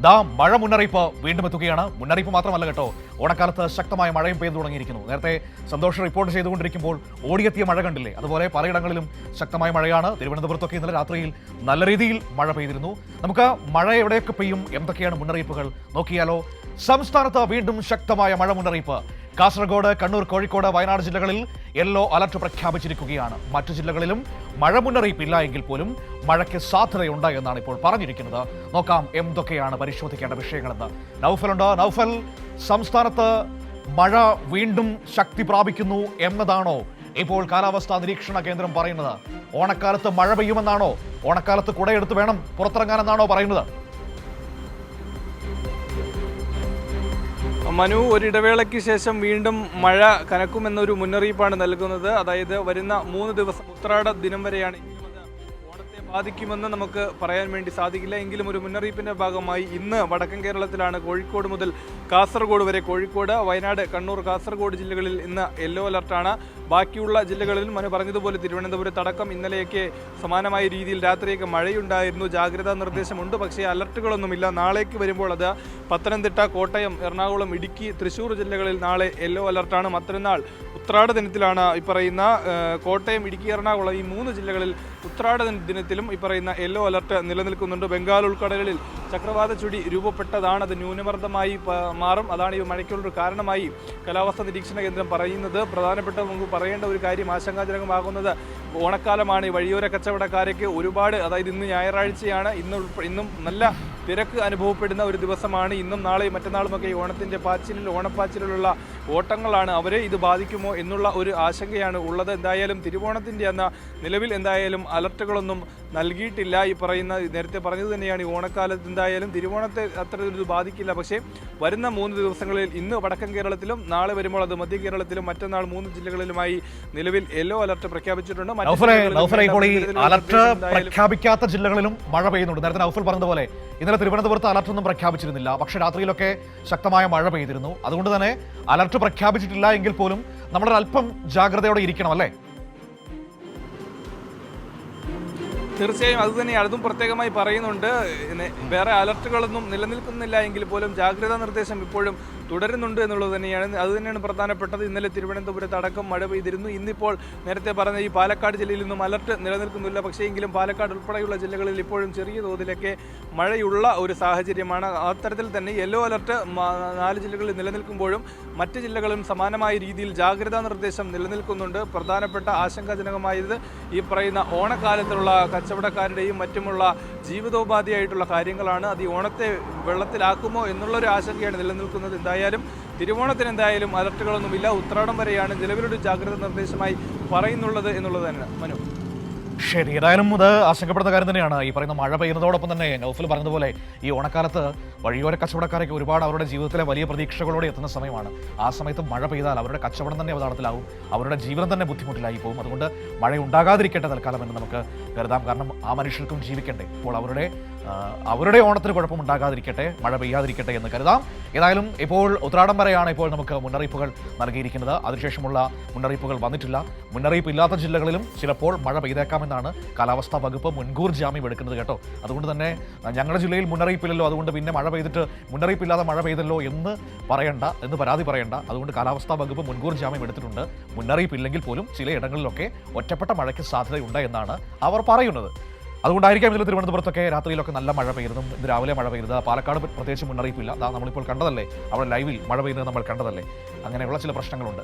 ദാ മഴ മുന്നറിയിപ്പ് വീണ്ടും എത്തുകയാണ്. മുന്നറിയിപ്പ് മാത്രമല്ല കേട്ടോ, ഓണക്കാലത്ത് ശക്തമായ മഴയും പെയ്തു തുടങ്ങിയിരിക്കുന്നു. നേരത്തെ സന്തോഷ് റിപ്പോർട്ട് ചെയ്തുകൊണ്ടിരിക്കുമ്പോൾ ഓടിയെത്തിയ മഴ കണ്ടില്ലേ? അതുപോലെ പലയിടങ്ങളിലും ശക്തമായ മഴയാണ്. തിരുവനന്തപുരത്തൊക്കെ ഇന്നലെ രാത്രിയിൽ നല്ല രീതിയിൽ മഴ പെയ്തിരുന്നു. നമുക്ക് മഴ എവിടെയൊക്കെ പെയ്യും, എന്തൊക്കെയാണ് മുന്നറിയിപ്പുകൾ നോക്കിയാലോ. സംസ്ഥാനത്ത് വീണ്ടും ശക്തമായ മഴ മുന്നറിയിപ്പ്. കാസർഗോഡ്, കണ്ണൂർ, കോഴിക്കോട്, വയനാട് ജില്ലകളിൽ യെല്ലോ അലർട്ട് പ്രഖ്യാപിച്ചിരിക്കുകയാണ്. മറ്റു ജില്ലകളിലും മഴ മുന്നറിയിപ്പില്ല എങ്കിൽ പോലും മഴയ്ക്ക് സാധ്യതയുണ്ട് എന്നാണ് ഇപ്പോൾ പറഞ്ഞിരിക്കുന്നത്. നോക്കാം എന്തൊക്കെയാണ് പരിശോധിക്കേണ്ട വിഷയങ്ങളെന്ന്. നൗഫലുണ്ട്. നൗഫൽ, സംസ്ഥാനത്ത് മഴ വീണ്ടും ശക്തി പ്രാപിക്കുന്നു എന്നതാണോ ഇപ്പോൾ കാലാവസ്ഥാ നിരീക്ഷണ കേന്ദ്രം പറയുന്നത്? ഓണക്കാലത്ത് മഴ പെയ്യുമെന്നാണോ? ഓണക്കാലത്ത് കുടയെടുത്ത് വേണം പുറത്തിറങ്ങാനെന്നാണോ പറയുന്നത്? മനു, ഒരിടവേളയ്ക്ക് ശേഷം വീണ്ടും മഴ കനക്കുമെന്നൊരു മുന്നറിയിപ്പാണ് നൽകുന്നത്. അതായത് വരുന്ന 3 ദിവസം ഉത്രാട ദിനം വരെയാണ്. ഓണത്തെ ബാധിക്കുമെന്ന് നമുക്ക് പറയാൻ വേണ്ടി സാധിക്കില്ല. എങ്കിലും ഒരു മുന്നറിയിപ്പിന്റെ ഭാഗമായി ഇന്ന് വടക്കൻ കേരളത്തിലാണ് കോഴിക്കോട് മുതൽ കാസർഗോഡ് വരെ, കോഴിക്കോട്, വയനാട്, കണ്ണൂർ, കാസർഗോഡ് ജില്ലകളിൽ ഇന്ന് യെല്ലോ അലർട്ടാണ്. ബാക്കിയുള്ള ജില്ലകളിൽ മനു പറഞ്ഞതുപോലെ തിരുവനന്തപുരത്ത് അടക്കം ഇന്നലെയൊക്കെ സമാനമായ രീതിയിൽ രാത്രിയൊക്കെ മഴയുണ്ടായിരുന്നു. ജാഗ്രതാ നിർദ്ദേശമുണ്ട്, പക്ഷേ അലർട്ടുകളൊന്നുമില്ല. നാളേക്ക് വരുമ്പോൾ അത് പത്തനംതിട്ട, കോട്ടയം, എറണാകുളം, ഇടുക്കി, തൃശ്ശൂർ ജില്ലകളിൽ നാളെ യെല്ലോ അലർട്ടാണ്. മറ്റന്നാൾ ഉത്രാട ദിനത്തിലാണ് ഈ പറയുന്ന കോട്ടയം, ഇടുക്കി, എറണാകുളം ഈ 3 ജില്ലകളിൽ ഉത്രാട ദിനത്തിലും ഈ പറയുന്ന യെല്ലോ അലർട്ട് നിലനിൽക്കുന്നുണ്ട്. ബംഗാൾ ഉൾക്കടലിൽ ചക്രവാത ചുഴി രൂപപ്പെട്ടതാണ്. അത് ന്യൂനമർദ്ദമായി മാറും. അതാണ് ഈ മഴയ്ക്കുള്ളൊരു കാരണമായി കാലാവസ്ഥാ നിരീക്ഷണ കേന്ദ്രം പറയുന്നത്. പ്രധാനപ്പെട്ട നമുക്ക് പറയേണ്ട ഒരു കാര്യം, ആശങ്കാജനകമാകുന്നത് ഓണക്കാലമാണ്. ഈ വഴിയോര കച്ചവടക്കാരയ്ക്ക് ഒരുപാട്, അതായത് ഇന്ന് ഞായറാഴ്ചയാണ്, ഇന്നും നല്ല തിരക്ക് അനുഭവപ്പെടുന്ന ഒരു ദിവസമാണ്. ഇന്നും നാളെയും മറ്റന്നാളുമൊക്കെ ഈ ഓണത്തിൻ്റെ ഓണപ്പാച്ചിലുള്ള ഓട്ടങ്ങളാണ്. അവരെ ഇത് ബാധിക്കുമോ എന്നുള്ള ഒരു ആശങ്കയാണ് ഉള്ളത്. എന്തായാലും തിരുവോണത്തിൻ്റെ അന്ന് നിലവിൽ എന്തായാലും അലർട്ടുകളൊന്നും നൽകിയിട്ടില്ല. ഈ പറയുന്ന നേരത്തെ പറഞ്ഞത് തന്നെയാണ്, ഈ ഓണക്കാലത്ത് എന്തായാലും തിരുവോണത്തെ അത്ര ഒരു ബാധിക്കില്ല. പക്ഷേ വരുന്ന 3 ദിവസങ്ങളിൽ ഇന്ന് വടക്കൻ കേരളത്തിലും നാളെ വരുമ്പോൾ അത് മധ്യ കേരളത്തിലും മറ്റന്നാൾ 3 ജില്ലകളിലുമായി നിലവിൽ യെല്ലോ അലർട്ട് പ്രഖ്യാപിച്ചിട്ടുണ്ട്. അലർട്ട് പ്രഖ്യാപിക്കാത്ത ജില്ലകളിലും മഴ പെയ്യുന്നുണ്ട്. നേരത്തെ നൗഫൽ പറഞ്ഞതുപോലെ ഇന്നലെ തിരുവനന്തപുരത്ത് അലർട്ടൊന്നും പ്രഖ്യാപിച്ചിരുന്നില്ല, പക്ഷേ രാത്രിയിലൊക്കെ ശക്തമായ മഴ പെയ്തിരുന്നു. അതുകൊണ്ട് തന്നെ അലർട്ട് പ്രഖ്യാപിച്ചിട്ടില്ല എങ്കിൽ പോലും നമ്മളൊരു അല്പം ജാഗ്രതയോടെ ഇരിക്കണം, അല്ലേ? തീർച്ചയായും അത് തന്നെയാണ്. അതും പ്രത്യേകമായി പറയുന്നുണ്ട്. വേറെ അലർട്ടുകളൊന്നും നിലനിൽക്കുന്നില്ല എങ്കിൽ പോലും ജാഗ്രതാ നിർദ്ദേശം ഇപ്പോഴും തുടരുന്നുണ്ട് എന്നുള്ളത് തന്നെയാണ്. അത് തന്നെയാണ് പ്രധാനപ്പെട്ടത്. ഇന്നലെ തിരുവനന്തപുരത്ത് അടക്കം മഴ പെയ്തിരുന്നു. ഇന്നിപ്പോൾ നേരത്തെ പറഞ്ഞ ഈ പാലക്കാട് ജില്ലയിൽ നിന്നും അലർട്ട് നിലനിൽക്കുന്നില്ല. പക്ഷേ എങ്കിലും പാലക്കാട് ഉൾപ്പെടെയുള്ള ജില്ലകളിൽ ഇപ്പോഴും ചെറിയ തോതിലൊക്കെ മഴയുള്ള ഒരു സാഹചര്യമാണ്. അത്തരത്തിൽ തന്നെ യെല്ലോ അലർട്ട് 4 ജില്ലകളിൽ നിലനിൽക്കുമ്പോഴും മറ്റ് ജില്ലകളിലും സമാനമായ രീതിയിൽ ജാഗ്രതാ നിർദ്ദേശം നിലനിൽക്കുന്നുണ്ട്. പ്രധാനപ്പെട്ട ആശങ്കാജനകമായത് ഈ പറയുന്ന ഓണക്കാലത്തുള്ള കച്ചവടക്കാരുടെയും മറ്റുമുള്ള ജീവിതോപാധിയായിട്ടുള്ള കാര്യങ്ങളാണ്. അത് ഈ ഓണത്തെ വെള്ളത്തിലാക്കുമോ എന്നുള്ളൊരു ആശങ്കയാണ് നിലനിൽക്കുന്നത്. എന്തായാലും തിരുവോണത്തിന് എന്തായാലും അലർട്ടുകളൊന്നുമില്ല. ഉത്രാടം വരെയാണ് നിലവിലൊരു ജാഗ്രതാ നിർദ്ദേശമായി പറയുന്നുള്ളത് എന്നുള്ളത് തന്നെ. മനു, ശരി, ഏതായാലും ഇത് ആശങ്കപ്പെടുന്ന കാര്യം തന്നെയാണ്. ഈ പറയുന്ന മഴ പെയ്യുന്നതോടൊപ്പം തന്നെ നൗഫൽ പറഞ്ഞതുപോലെ ഈ ഓണക്കാലത്ത് വഴിയോര കച്ചവടക്കാരൊക്കെ ഒരുപാട് അവരുടെ ജീവിതത്തിലെ വലിയ പ്രതീക്ഷകളോടെ എത്തുന്ന സമയമാണ്. ആ സമയത്ത് മഴ പെയ്താൽ അവരുടെ കച്ചവടം തന്നെ അവതാളത്തിലാവും, അവരുടെ ജീവനം തന്നെ ബുദ്ധിമുട്ടിലായി പോകും. അതുകൊണ്ട് മഴ ഉണ്ടാകാതിരിക്കട്ടെ തൽക്കാലം എന്ന് നമുക്ക് കരുതാം. കാരണം ആ മനുഷ്യർക്കും ജീവിക്കണ്ടേ. അപ്പോൾ അവരുടെ ഓണത്തിന് കുഴപ്പമുണ്ടാകാതിരിക്കട്ടെ, മഴ പെയ്യാതിരിക്കട്ടെ എന്ന് കരുതാം. ഏതായാലും ഇപ്പോൾ ഉത്രാടം വരെയാണ് ഇപ്പോൾ നമുക്ക് മുന്നറിയിപ്പുകൾ നൽകിയിരിക്കുന്നത്. അതിനുശേഷമുള്ള മുന്നറിയിപ്പുകൾ വന്നിട്ടില്ല. മുന്നറിയിപ്പ് ഇല്ലാത്ത ജില്ലകളിലും ചിലപ്പോൾ മഴ പെയ്തേക്കാമെന്നാണ് കാലാവസ്ഥാ വകുപ്പ് മുൻകൂർ ജാമ്യം എടുക്കുന്നത് കേട്ടോ. അതുകൊണ്ട് തന്നെ ഞങ്ങളുടെ ജില്ലയിൽ മുന്നറിയിപ്പില്ലല്ലോ, അതുകൊണ്ട് പിന്നെ മഴ പെയ്തിട്ട് മുന്നറിയിപ്പില്ലാതെ മഴ പെയ്തല്ലോ എന്ന് പരാതി പറയണ്ട. അതുകൊണ്ട് കാലാവസ്ഥാ വകുപ്പ് മുൻകൂർ ജാമ്യം എടുത്തിട്ടുണ്ട്. മുന്നറിയിപ്പില്ലെങ്കിൽ പോലും ചിലയിടങ്ങളിലൊക്കെ ഒറ്റപ്പെട്ട മഴയ്ക്ക് സാധ്യതയുണ്ട് എന്നാണ് അവർ പറയുന്നത്. അതുകൊണ്ടായിരിക്കാം ഇന്നലെ തിരുവനന്തപുരത്തൊക്കെ രാത്രിയിലൊക്കെ നല്ല മഴ പെയ്യുന്നതും ഇന്ന് രാവിലെ മഴ പെയ്യുന്നത്. പാലക്കാട് പ്രത്യേകിച്ച് മുന്നറിയിപ്പില്ല. നമ്മളിപ്പോൾ കണ്ടതല്ലേ, അവിടെ ലൈവിൽ മഴ പെയ്യുന്നത് നമ്മൾ കണ്ടതല്ലേ. അങ്ങനെയുള്ള ചില പ്രശ്നങ്ങളുണ്ട്.